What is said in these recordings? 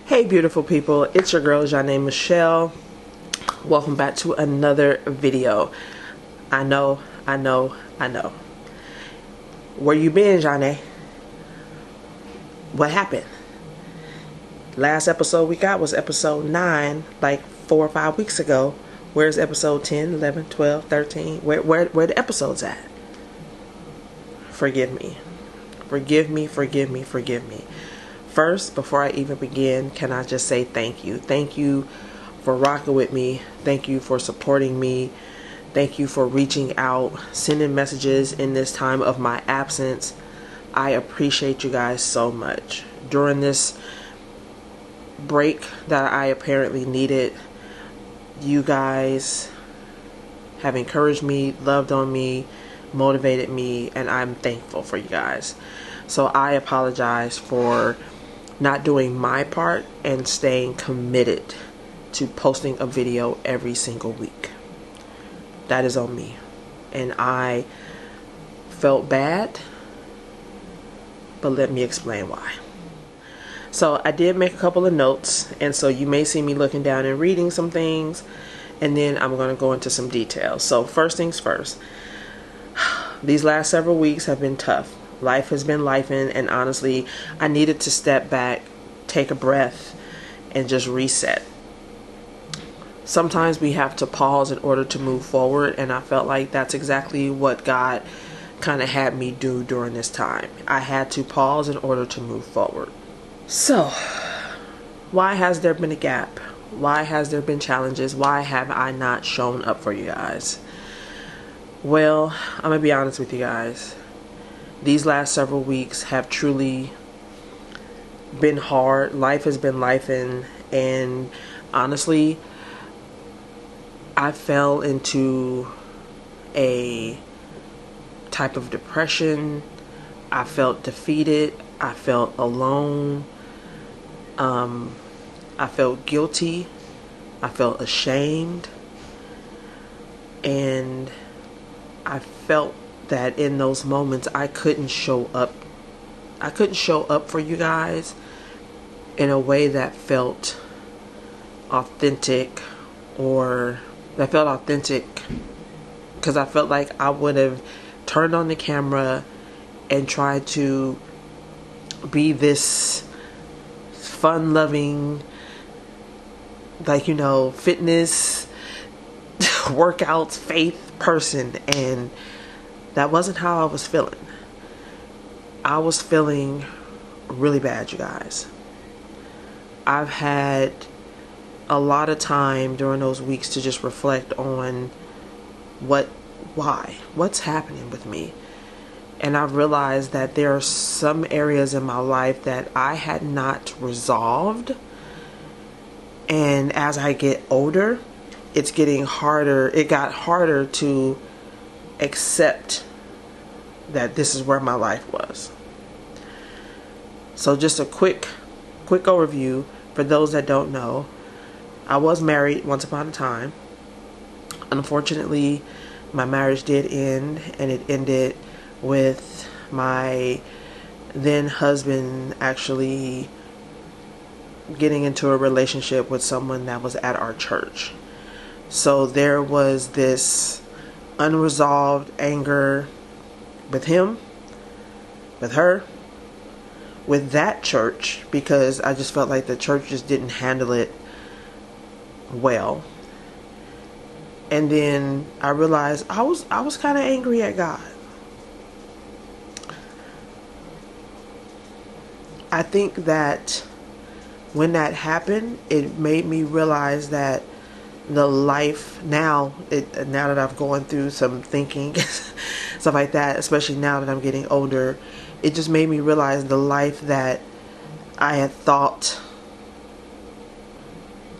Hey beautiful people, it's your girl Janáe Michelle. Welcome back to another video. I know. Where you been, Janáe? What happened? Last episode we got was episode 9, like 4 or 5 weeks ago. Where's episode 10, 11, 12, 13? Where the episodes at? Forgive me. Forgive me. First, before I even begin, can I just say thank you. Thank you for rocking with me. Thank you for supporting me. Thank you for reaching out, sending messages in this time of my absence. I appreciate you guys so much. During this break that I apparently needed, you guys have encouraged me, loved on me, motivated me, and I'm thankful for you guys. So I apologize for not doing my part and staying committed to posting a video every single week. That is on me. And I felt bad, but let me explain why. So I did make a couple of notes, and so you may see me looking down and reading some things, and then I'm going to go into some details. So first things first, these last several weeks have been tough. Life has been lifing, and honestly, I needed to step back, take a breath, and just reset. Sometimes we have to pause in order to move forward, and I felt like that's exactly what God kind of had me do during this time. I had to pause in order to move forward. So, why has there been a gap? Why has there been challenges? Why have I not shown up for you guys? Well, I'm going to be honest with you guys. These last several weeks have truly been hard. Life has been lifing, and honestly, I fell into a type of depression. I felt defeated. I felt alone. I felt guilty. I felt ashamed. And I felt that in those moments I couldn't show up. I couldn't show up for you guys in a way that felt authentic, or that felt authentic, because I felt like I would have turned on the camera and tried to be this fun-loving, like, you know, fitness, workouts, faith person, and that wasn't how I was feeling. I was feeling really bad, you guys. I've had a lot of time during those weeks to just reflect on what's happening with me. And I've realized that there are some areas in my life that I had not resolved. And as I get older, it's getting harder. It got harder to accept that this is where my life was. So just a quick overview for those that don't know. I was married once upon a time. Unfortunately, my marriage did end, and it ended with my then husband actually getting into a relationship with someone that was at our church. So there was this unresolved anger with him, with her, with that church, because I just felt like the church just didn't handle it well. And then I realized I was kind of angry at God. I think that when that happened, it made me realize that the life now that I've gone through some thinking, stuff like that, especially now that I'm getting older, it just made me realize the life that I had thought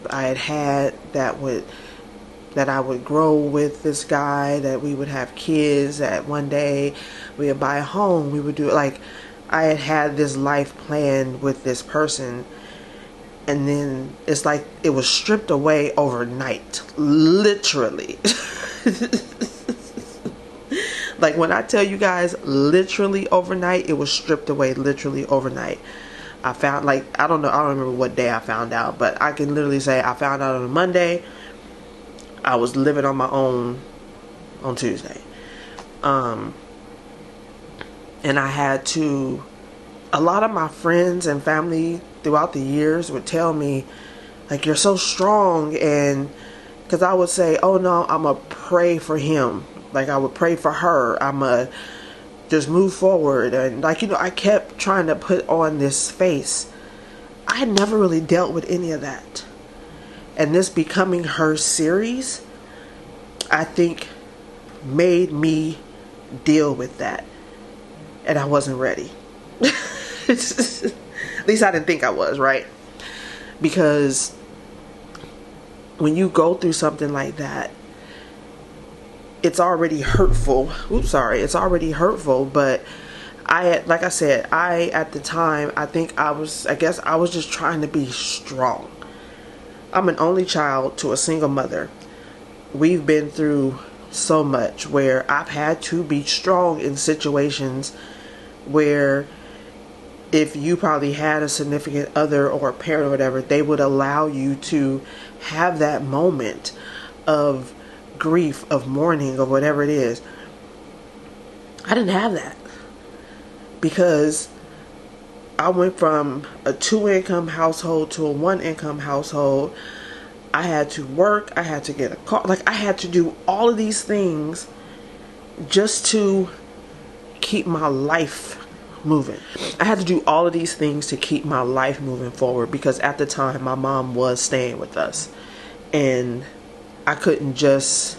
I had that I would grow with this guy, that we would have kids, that one day we would buy a home, we would do it. Like, I had this life planned with this person, and then it's like it was stripped away overnight, literally. Like, when I tell you guys literally overnight, it was stripped away literally overnight. I found, like, I don't remember what day I found out, but I can literally say I found out on a Monday. I was living on my own on Tuesday. And I had to, a lot of my friends and family throughout the years would tell me, like, you're so strong. And because I would say, oh no, I'm going to pray for him. Like, I would pray for her. I'm going to just move forward. And, like, you know, I kept trying to put on this face. I had never really dealt with any of that. And this Becoming Her series, I think, made me deal with that. And I wasn't ready. At least I didn't think I was, right? Because when you go through something like that, it's already hurtful. It's already hurtful. But like I said, at the time, I guess I was just trying to be strong. I'm an only child to a single mother. We've been through so much where I've had to be strong in situations where if you probably had a significant other or a parent or whatever, they would allow you to have that moment of grief, of mourning, or whatever it is. I didn't have that because I went from a 2-income household to a 1-income household. I had to work. I had to get a car. Like, I had to do all of these things just to keep my life moving. I had to do all of these things to keep my life moving forward because at the time my mom was staying with us, and I couldn't just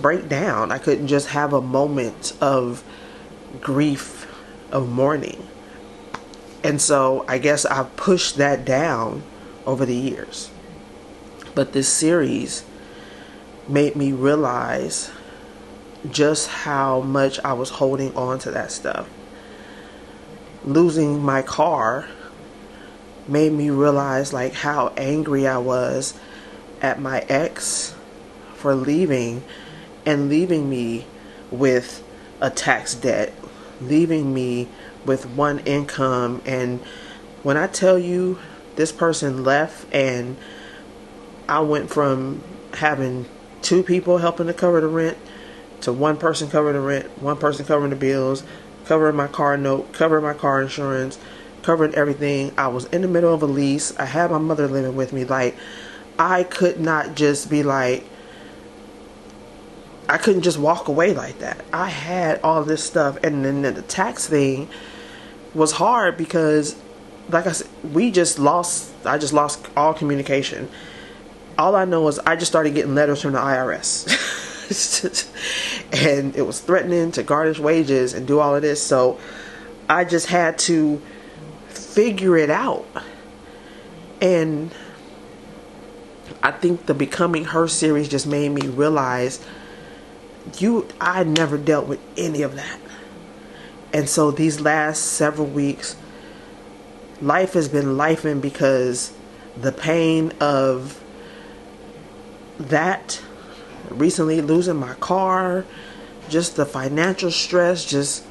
break down. I couldn't just have a moment of grief, of mourning. And so I guess I've pushed that down over the years. But this series made me realize just how much I was holding on to that stuff. Losing my car made me realize, like, how angry I was at my ex for leaving, and leaving me with a tax debt, leaving me with 1 income. And when I tell you, this person left, and I went from having 2 people helping to cover the rent to 1 person covering the rent, 1 person covering the bills, covering my car note, covering my car insurance, covering everything. I was in the middle of a lease. I had my mother living with me. Like, I could not just be like, I couldn't just walk away like that. I had all this stuff. And then the tax thing was hard because, like I said, I just lost all communication. All I know is I just started getting letters from the IRS. And it was threatening to garnish wages and do all of this. So I just had to figure it out. And I think the Becoming Her series just made me realize I never dealt with any of that. And so these last several weeks, life has been lifing because the pain of that, recently losing my car, just the financial stress,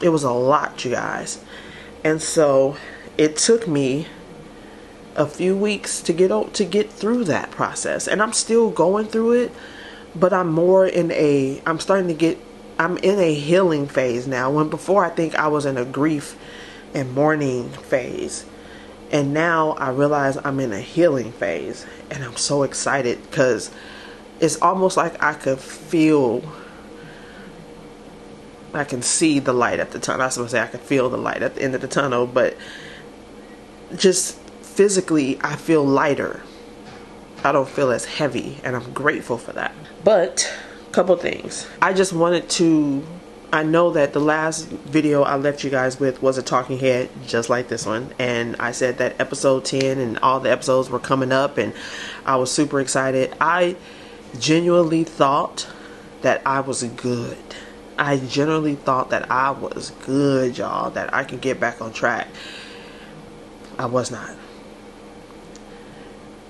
it was a lot, you guys. And so it took me a few weeks to get through that process, and I'm still going through it, but I'm in a healing phase now, when before I think I was in a grief and mourning phase. And now I realize I'm in a healing phase, and I'm so excited because it's almost like I can see the light at the tunnel. I was going to say I can feel the light at the end of the tunnel, but just physically I feel lighter. I don't feel as heavy, and I'm grateful for that. But a couple things. I know that the last video I left you guys with was a talking head just like this one, and I said that episode 10 and all the episodes were coming up, and I was super excited. I genuinely thought that I was good. I genuinely thought that I was good, y'all, that I could get back on track. I was not.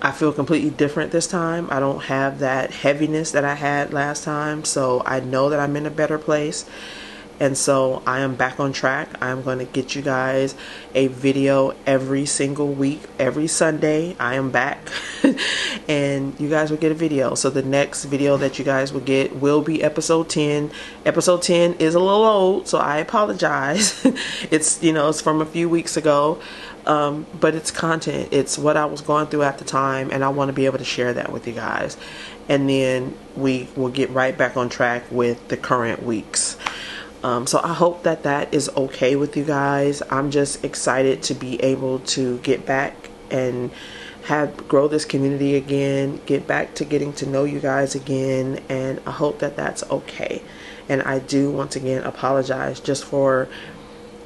I feel completely different this time. I don't have that heaviness that I had last time, so I know that I'm in a better place. And so I am back on track. I'm going to get you guys a video every single week. Every Sunday I am back and you guys will get a video. So the next video that you guys will get will be episode 10. Episode 10 is a little old, so I apologize. It's, you know, it's from a few weeks ago. But it's content. It's what I was going through at the time, and I want to be able to share that with you guys. And then we will get right back on track with the current weeks. So I hope that that is okay with you guys. I'm just excited to be able to get back and grow this community again, get back to getting to know you guys again, and I hope that that's okay. And I do once again apologize just for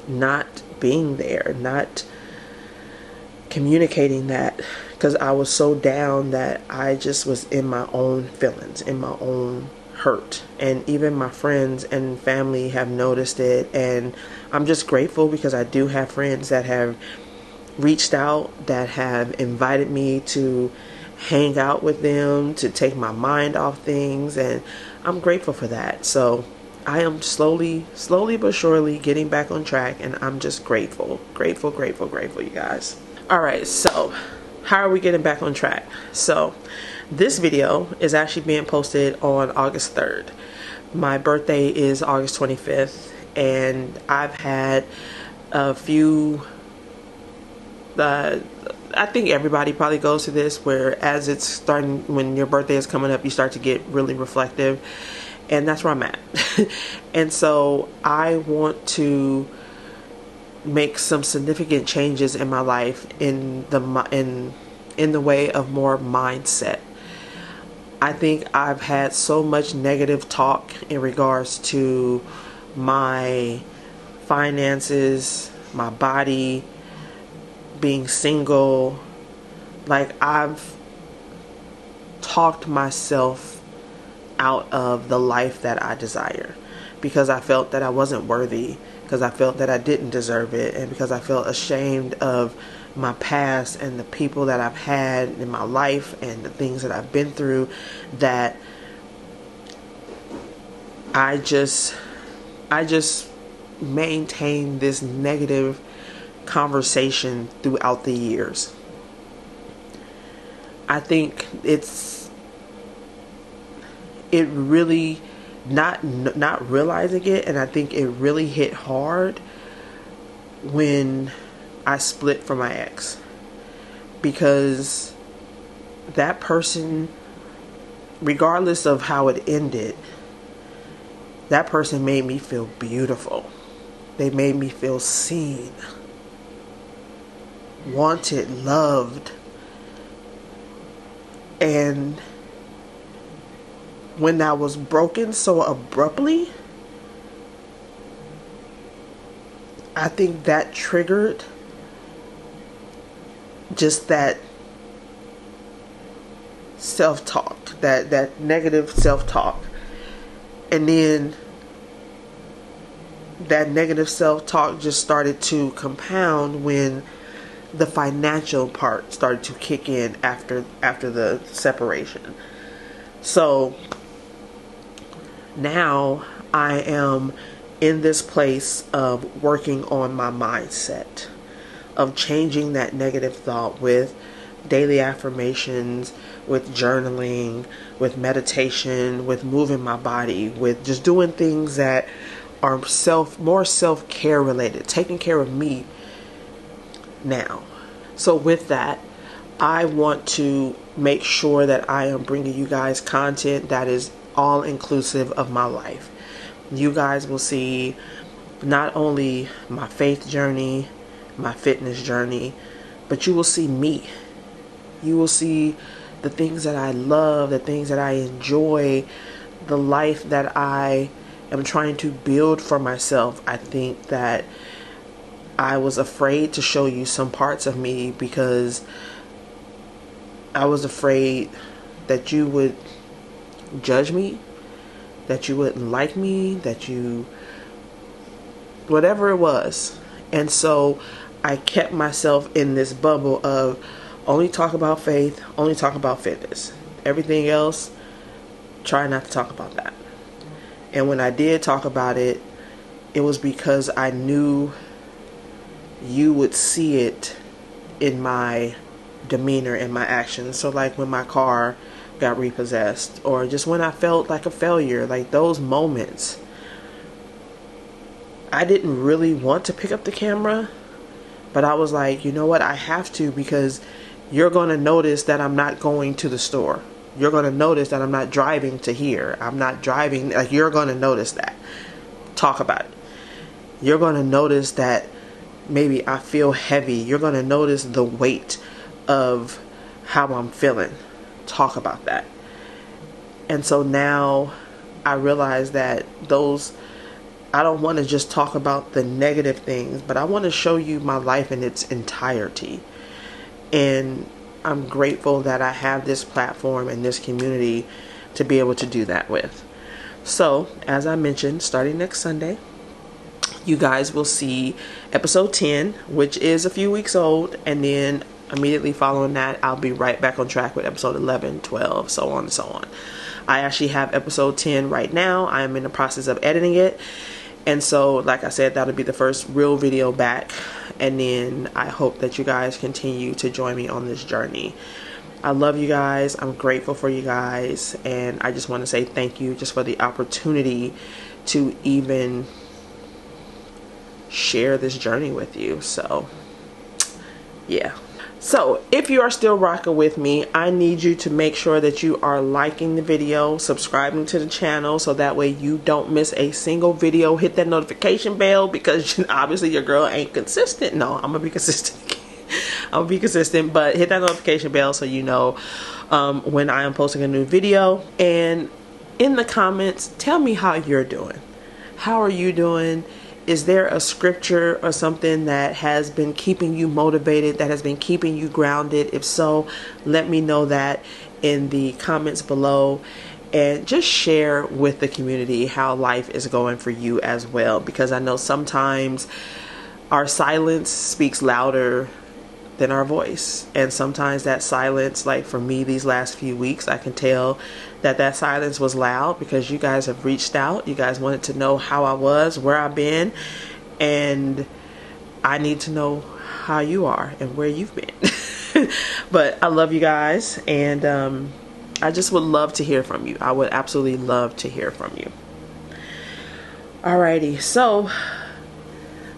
not being there, not communicating that, because I was so down that I just was in my own feelings, in my own hurt. And even my friends and family have noticed it, and I'm just grateful because I do have friends that have reached out, that have invited me to hang out with them, to take my mind off things, and I'm grateful for that. So I am slowly but surely getting back on track, and I'm just grateful, you guys. Alright, so how are we getting back on track? So this video is actually being posted on August 3rd. My birthday is August 25th, and I've had a few, I think everybody probably goes through this, where as it's starting, when your birthday is coming up, you start to get really reflective, and that's where I'm at. And so I want to make some significant changes in my life in the way of more mindset. I think I've had so much negative talk in regards to my finances, my body, being single. Like, I've talked myself out of the life that I desire because I felt that I wasn't worthy, because I felt that I didn't deserve it, and because I felt ashamed of my past and the people that I've had in my life and the things that I've been through, that I just maintained this negative conversation throughout the years. I think it really, not realizing it, and I think it really hit hard when I split from my ex, because that person, regardless of how it ended, that person made me feel beautiful. They made me feel seen, wanted, loved. And when that was broken so abruptly, I think that triggered just that self-talk, that negative self-talk. And then that negative self-talk just started to compound when the financial part started to kick in after the separation. So now I am in this place of working on my mindset, of changing that negative thought with daily affirmations, with journaling, with meditation, with moving my body, with just doing things that are more self-care related, taking care of me now. So with that, I want to make sure that I am bringing you guys content that is all inclusive of my life. You guys will see not only my faith journey, my fitness journey, but you will see me. You will see the things that I love, the things that I enjoy, the life that I am trying to build for myself. I think that I was afraid to show you some parts of me because I was afraid that you would judge me, that you wouldn't like me, that you, whatever it was. And so I kept myself in this bubble of only talk about faith, only talk about fitness. Everything else, try not to talk about that. And when I did talk about it, it was because I knew you would see it in my demeanor and my actions. So like when my car got repossessed, or just when I felt like a failure, like those moments, I didn't really want to pick up the camera, but I was like, you know what, I have to, because you're going to notice that I'm not going to the store. You're going to notice that I'm not driving to here. I'm not driving, like you're going to notice that. Talk about it. You're going to notice that maybe I feel heavy. You're going to notice the weight of how I'm feeling. Talk about that. And so now I realize that I don't want to just talk about the negative things, but I want to show you my life in its entirety. And I'm grateful that I have this platform and this community to be able to do that with. So, as I mentioned, starting next Sunday, you guys will see episode 10, which is a few weeks old, and then immediately following that, I'll be right back on track with episode 11, 12, so on and so on. I actually have episode 10 right now. I am in the process of editing it. And so, like I said, that'll be the first real video back. And then I hope that you guys continue to join me on this journey. I love you guys. I'm grateful for you guys. And I just want to say thank you just for the opportunity to even share this journey with you. So, yeah. So, if you are still rocking with me, I need you to make sure that you are liking the video, subscribing to the channel, so that way you don't miss a single video. Hit that notification bell, because obviously your girl ain't consistent. No, I'm gonna be consistent. I'm gonna be consistent, but hit that notification bell so you know when I am posting a new video. And in the comments, tell me how you're doing. How are you doing? Is there a scripture or something that has been keeping you motivated, that has been keeping you grounded? If so, let me know that in the comments below, and just share with the community how life is going for you as well, because I know sometimes our silence speaks louder than our voice, and sometimes that silence, like for me these last few weeks, I can tell that silence was loud, because you guys have reached out. You guys wanted to know how I was, where I've been, and I need to know how you are and where you've been. But I love you guys, and I just would love to hear from you. I would absolutely love to hear from you. Alrighty, so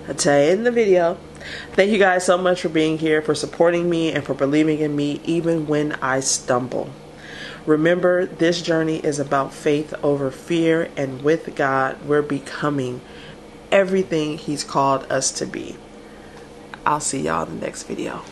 I'll tell you in the video. Thank you guys so much for being here, for supporting me, and for believing in me even when I stumble. Remember, this journey is about faith over fear, and with God, we're becoming everything He's called us to be. I'll see y'all in the next video.